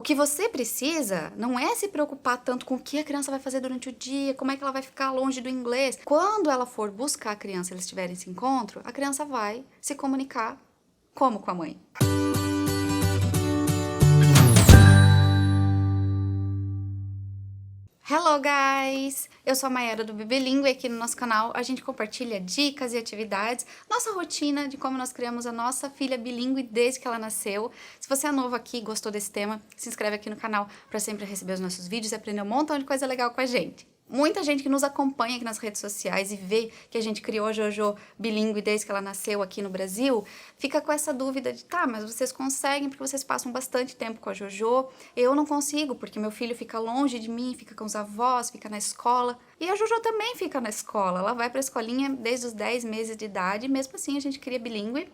que você precisa não é se preocupar tanto com o que a criança vai fazer durante o dia, como é que ela vai ficar longe do inglês. Quando ela for buscar a criança, eles tiverem esse encontro, a criança vai se comunicar como com a mãe. Hello guys! Eu sou a Mayara do Bibilíngue e aqui no nosso canal a gente compartilha dicas e atividades, nossa rotina de como nós criamos a nossa filha bilíngue desde que ela nasceu. Se você é novo aqui e gostou desse tema, se inscreve aqui no canal para sempre receber os nossos vídeos e aprender um montão de coisa legal com a gente. Muita gente que nos acompanha aqui nas redes sociais e vê que a gente criou a Jojo bilíngue desde que ela nasceu aqui no Brasil, fica com essa dúvida de, tá, mas vocês conseguem porque vocês passam bastante tempo com a Jojo, eu não consigo porque meu filho fica longe de mim, fica com os avós, fica na escola. E a Jojo também fica na escola, ela vai pra escolinha desde os 10 meses de idade, e mesmo assim a gente cria bilíngue.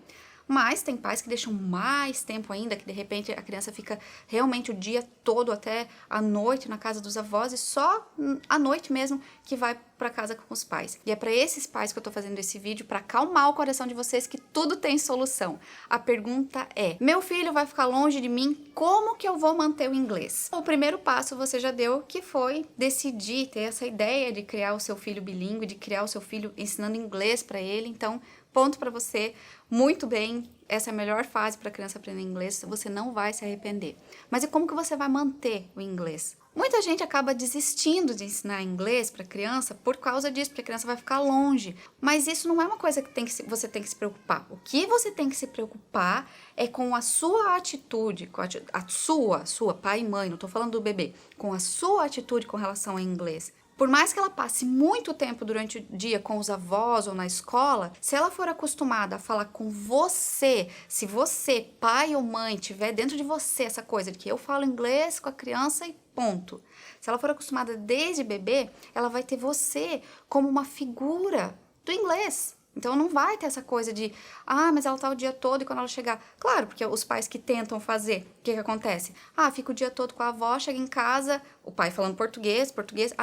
Mas tem pais que deixam mais tempo ainda, que de repente a criança fica realmente o dia todo até a noite na casa dos avós e só à noite mesmo que vai para casa com os pais. E é para esses pais que eu tô fazendo esse vídeo, para acalmar o coração de vocês que tudo tem solução. A pergunta é: meu filho vai ficar longe de mim, como que eu vou manter o inglês? O primeiro passo você já deu, que foi decidir, ter essa ideia de criar o seu filho bilíngue, de criar o seu filho ensinando inglês para ele. Então, ponto para você, muito bem, essa é a melhor fase para a criança aprender inglês, você não vai se arrepender. Mas e como que você vai manter o inglês? Muita gente acaba desistindo de ensinar inglês para a criança por causa disso, porque a criança vai ficar longe. Mas isso não é uma coisa que você tem que se preocupar. O que você tem que se preocupar é com a sua atitude, com a sua, pai e mãe, não estou falando do bebê, com a sua atitude com relação ao inglês. Por mais que ela passe muito tempo durante o dia com os avós ou na escola, se ela for acostumada a falar com você, se você, pai ou mãe, tiver dentro de você essa coisa de que eu falo inglês com a criança e ponto. Se ela for acostumada desde bebê, ela vai ter você como uma figura do inglês. Então não vai ter essa coisa de, mas ela tá o dia todo e quando ela chegar... Claro, porque os pais que tentam fazer, o que acontece? Fica o dia todo com a avó, chega em casa, o pai falando português,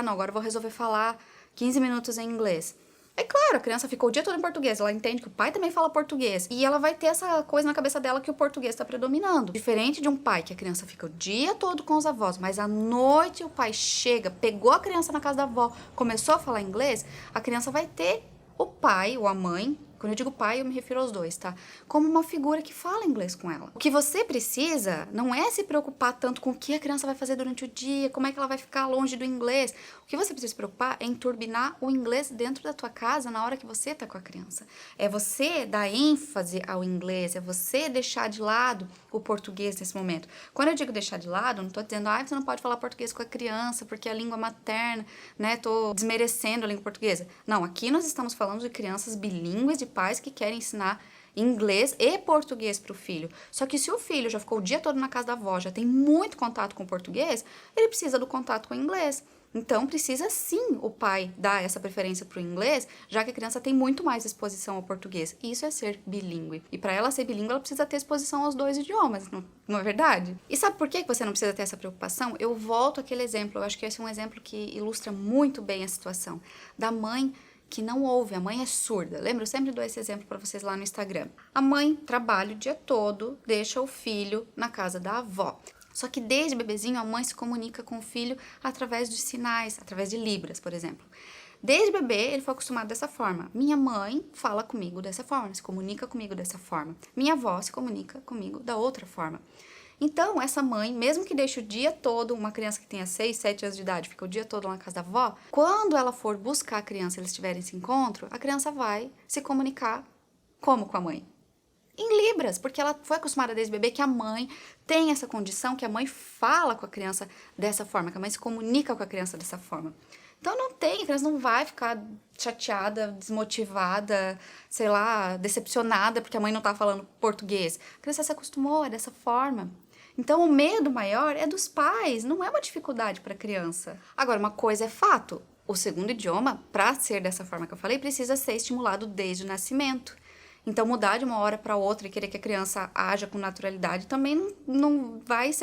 não, agora eu vou resolver falar 15 minutos em inglês. É claro, a criança ficou o dia todo em português, ela entende que o pai também fala português. E ela vai ter essa coisa na cabeça dela que o português tá predominando. Diferente de um pai que a criança fica o dia todo com os avós, mas à noite o pai chega, pegou a criança na casa da avó, começou a falar inglês, a criança vai ter o pai ou a mãe, quando eu digo pai eu me refiro aos dois, tá? Como uma figura que fala inglês com ela. O que você precisa não é se preocupar tanto com o que a criança vai fazer durante o dia, como é que ela vai ficar longe do inglês. O que você precisa se preocupar é em turbinar o inglês dentro da tua casa na hora que você tá com a criança. É você dar ênfase ao inglês, é você deixar de lado o português nesse momento. Quando eu digo deixar de lado, não tô dizendo, você não pode falar português com a criança porque é a língua materna, né? Tô desmerecendo a língua portuguesa. Não, aqui nós estamos falando de crianças bilíngues, de pais que querem ensinar inglês e português para o filho. Só que se o filho já ficou o dia todo na casa da avó, já tem muito contato com o português, ele precisa do contato com o inglês. Então, precisa sim o pai dar essa preferência para o inglês, já que a criança tem muito mais exposição ao português. Isso é ser bilíngue. E para ela ser bilíngue, ela precisa ter exposição aos dois idiomas, não é verdade? E sabe por que você não precisa ter essa preocupação? Eu volto àquele exemplo, eu acho que esse é um exemplo que ilustra muito bem a situação da mãe que não ouve, a mãe é surda. Lembra? Eu sempre dou esse exemplo para vocês lá no Instagram. A mãe trabalha o dia todo, deixa o filho na casa da avó. Só que desde bebezinho a mãe se comunica com o filho através de sinais, através de libras, por exemplo. Desde bebê ele foi acostumado dessa forma. Minha mãe fala comigo dessa forma, se comunica comigo dessa forma. Minha avó se comunica comigo da outra forma. Então, essa mãe, mesmo que deixe o dia todo, uma criança que tenha 6, 7 anos de idade, fica o dia todo lá na casa da avó, quando ela for buscar a criança, eles tiverem esse encontro, a criança vai se comunicar como com a mãe? Em libras, porque ela foi acostumada desde bebê que a mãe tem essa condição, que a mãe fala com a criança dessa forma, que a mãe se comunica com a criança dessa forma. Então não tem, a criança não vai ficar chateada, desmotivada, sei lá, decepcionada porque a mãe não tá falando português. A criança se acostumou, é dessa forma. Então o medo maior é dos pais, não é uma dificuldade para a criança. Agora, uma coisa é fato, o segundo idioma, para ser dessa forma que eu falei, precisa ser estimulado desde o nascimento. Então, mudar de uma hora para outra e querer que a criança haja com naturalidade também não vai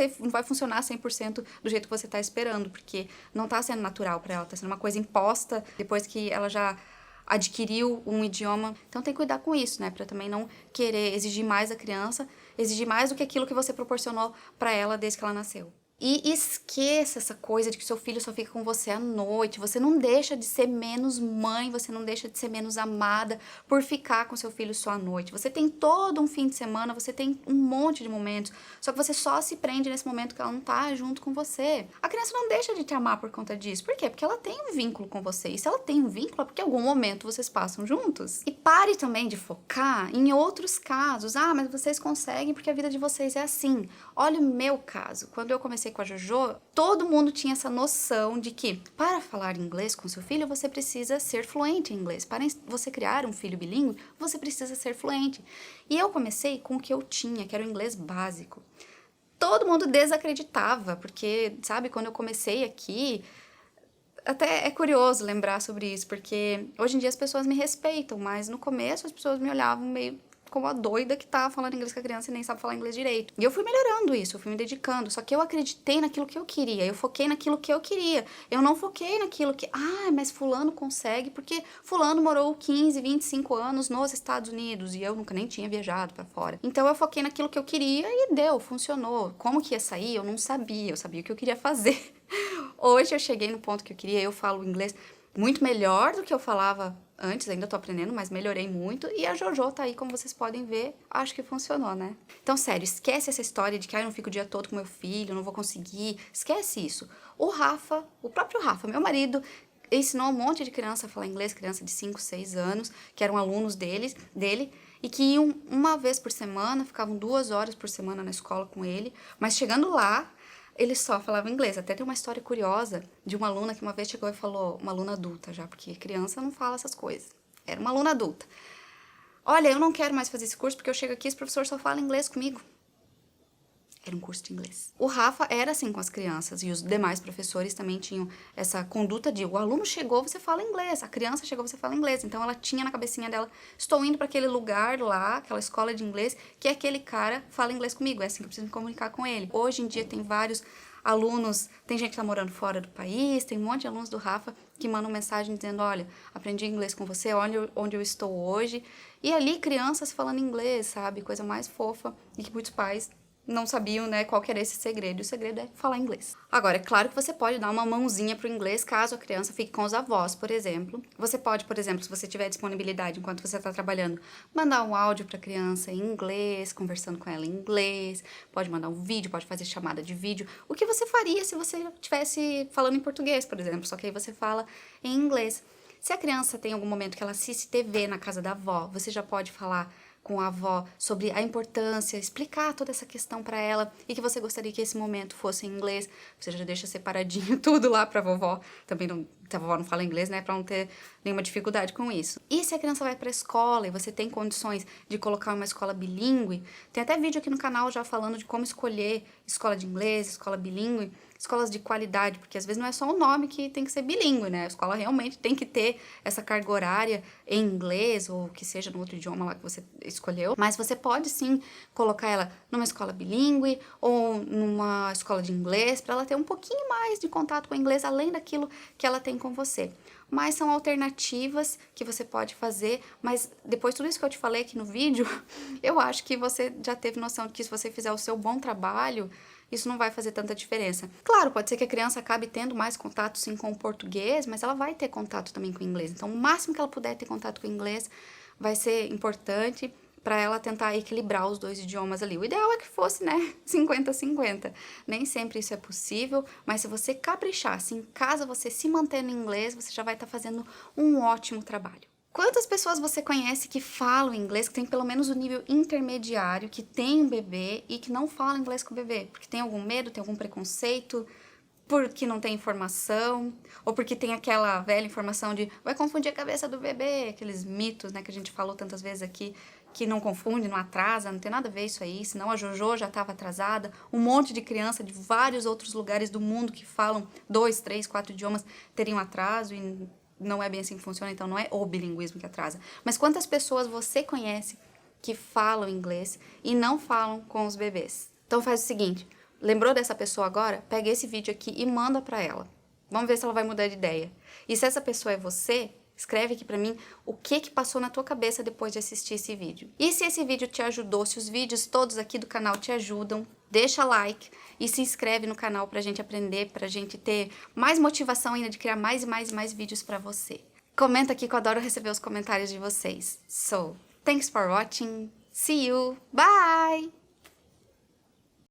funcionar 100% do jeito que você está esperando, porque não está sendo natural para ela, está sendo uma coisa imposta depois que ela já adquiriu um idioma. Então, tem que cuidar com isso, né? Para também não querer exigir mais da criança, exigir mais do que aquilo que você proporcionou para ela desde que ela nasceu. E esqueça essa coisa de que seu filho só fica com você à noite. Você não deixa de ser menos mãe, você não deixa de ser menos amada por ficar com seu filho só à noite. Você tem todo um fim de semana, você tem um monte de momentos, só que você só se prende nesse momento que ela não tá junto com você. A criança não deixa de te amar por conta disso. Por quê? Porque ela tem um vínculo com você. E se ela tem um vínculo, é porque em algum momento vocês passam juntos. E pare também de focar em outros casos. Ah, mas vocês conseguem porque a vida de vocês é assim. Olha o meu caso. Quando eu comecei com a Jojo, todo mundo tinha essa noção de que para falar inglês com seu filho, você precisa ser fluente em inglês. Para você criar um filho bilíngue, você precisa ser fluente. E eu comecei com o que eu tinha, que era o inglês básico. Todo mundo desacreditava, porque, sabe, quando eu comecei aqui, até é curioso lembrar sobre isso, porque hoje em dia as pessoas me respeitam, mas no começo as pessoas me olhavam meio como a doida que tá falando inglês com a criança e nem sabe falar inglês direito. E eu fui melhorando isso, eu fui me dedicando, só que eu acreditei naquilo que eu queria, eu foquei naquilo que eu queria. Eu não foquei naquilo que, mas fulano consegue, porque fulano morou 15, 25 anos nos Estados Unidos e eu nunca nem tinha viajado pra fora. Então eu foquei naquilo que eu queria e deu, funcionou. Como que ia sair, eu não sabia, eu sabia o que eu queria fazer. Hoje eu cheguei no ponto que eu queria, eu falo inglês muito melhor do que eu falava antes, ainda tô aprendendo, mas melhorei muito. E a Jojo tá aí, como vocês podem ver, acho que funcionou, né? Então, sério, esquece essa história de que eu não fico o dia todo com meu filho, não vou conseguir. Esquece isso. O Rafa, o próprio Rafa, meu marido, ensinou um monte de criança a falar inglês, criança de 5, 6 anos, que eram alunos dele, e que iam uma vez por semana, ficavam 2 horas por semana na escola com ele, mas chegando lá, ele só falava inglês. Até tem uma história curiosa de uma aluna que uma vez chegou e falou, uma aluna adulta já, porque criança não fala essas coisas. Era uma aluna adulta. Olha, eu não quero mais fazer esse curso porque eu chego aqui e esse professor só fala inglês comigo. Era um curso de inglês. O Rafa era assim com as crianças e os demais professores também tinham essa conduta de o aluno chegou, você fala inglês, a criança chegou, você fala inglês. Então ela tinha na cabecinha dela, estou indo para aquele lugar lá, aquela escola de inglês, que aquele cara fala inglês comigo, é assim que eu preciso me comunicar com ele. Hoje em dia tem vários alunos, tem gente que tá morando fora do país, tem um monte de alunos do Rafa que mandam mensagem dizendo, olha, aprendi inglês com você, olha onde eu estou hoje. E ali crianças falando inglês, sabe? Coisa mais fofa e que muitos pais não sabiam, né, qual que era esse segredo. E o segredo é falar inglês. Agora, é claro que você pode dar uma mãozinha pro inglês caso a criança fique com os avós, por exemplo. Você pode, por exemplo, se você tiver disponibilidade enquanto você está trabalhando, mandar um áudio para a criança em inglês, conversando com ela em inglês. Pode mandar um vídeo, pode fazer chamada de vídeo. O que você faria se você estivesse falando em português, por exemplo, só que aí você fala em inglês. Se a criança tem algum momento que ela assiste TV na casa da avó, você já pode falar com a avó sobre a importância, explicar toda essa questão para ela e que você gostaria que esse momento fosse em inglês. Você já deixa separadinho tudo lá pra vovó. Também não, se a vovó não fala inglês, né, pra não ter nenhuma dificuldade com isso. E se a criança vai pra escola e você tem condições de colocar uma escola bilíngue, tem até vídeo aqui no canal já falando de como escolher escola de inglês, escola bilíngue, escolas de qualidade, porque às vezes não é só o nome que tem que ser bilíngue, né? A escola realmente tem que ter essa carga horária em inglês ou que seja no outro idioma lá que você escolheu, mas você pode sim colocar ela numa escola bilíngue ou numa escola de inglês para ela ter um pouquinho mais de contato com o inglês além daquilo que ela tem com você. Mas são alternativas que você pode fazer, mas depois de tudo isso que eu te falei aqui no vídeo, eu acho que você já teve noção de que se você fizer o seu bom trabalho, isso não vai fazer tanta diferença. Claro, pode ser que a criança acabe tendo mais contato sim com o português, mas ela vai ter contato também com o inglês. Então, o máximo que ela puder ter contato com o inglês vai ser importante para ela tentar equilibrar os dois idiomas ali. O ideal é que fosse, né, 50-50. Nem sempre isso é possível, mas se você caprichar, se em casa você se manter no inglês, você já vai estar fazendo um ótimo trabalho. Quantas pessoas você conhece que falam inglês, que tem pelo menos o nível intermediário, que tem um bebê e que não fala inglês com o bebê? Porque tem algum medo, tem algum preconceito, porque não tem informação, ou porque tem aquela velha informação de vai confundir a cabeça do bebê, aqueles mitos, né, que a gente falou tantas vezes aqui, que não confunde, não atrasa, não tem nada a ver isso aí, senão a Jojo já estava atrasada. Um monte de criança de vários outros lugares do mundo que falam 2, 3, 4 idiomas teriam atraso e não é bem assim que funciona, então não é o bilinguismo que atrasa. Mas quantas pessoas você conhece que falam inglês e não falam com os bebês? Então faz o seguinte, lembrou dessa pessoa agora? Pega esse vídeo aqui e manda pra ela. Vamos ver se ela vai mudar de ideia. E se essa pessoa é você, Escreve aqui pra mim o que passou na tua cabeça depois de assistir esse vídeo. E se esse vídeo te ajudou, se os vídeos todos aqui do canal te ajudam, deixa like e se inscreve no canal pra gente aprender, pra gente ter mais motivação ainda de criar mais e mais e mais vídeos pra você. Comenta aqui que eu adoro receber os comentários de vocês. So, thanks for watching. See you. Bye!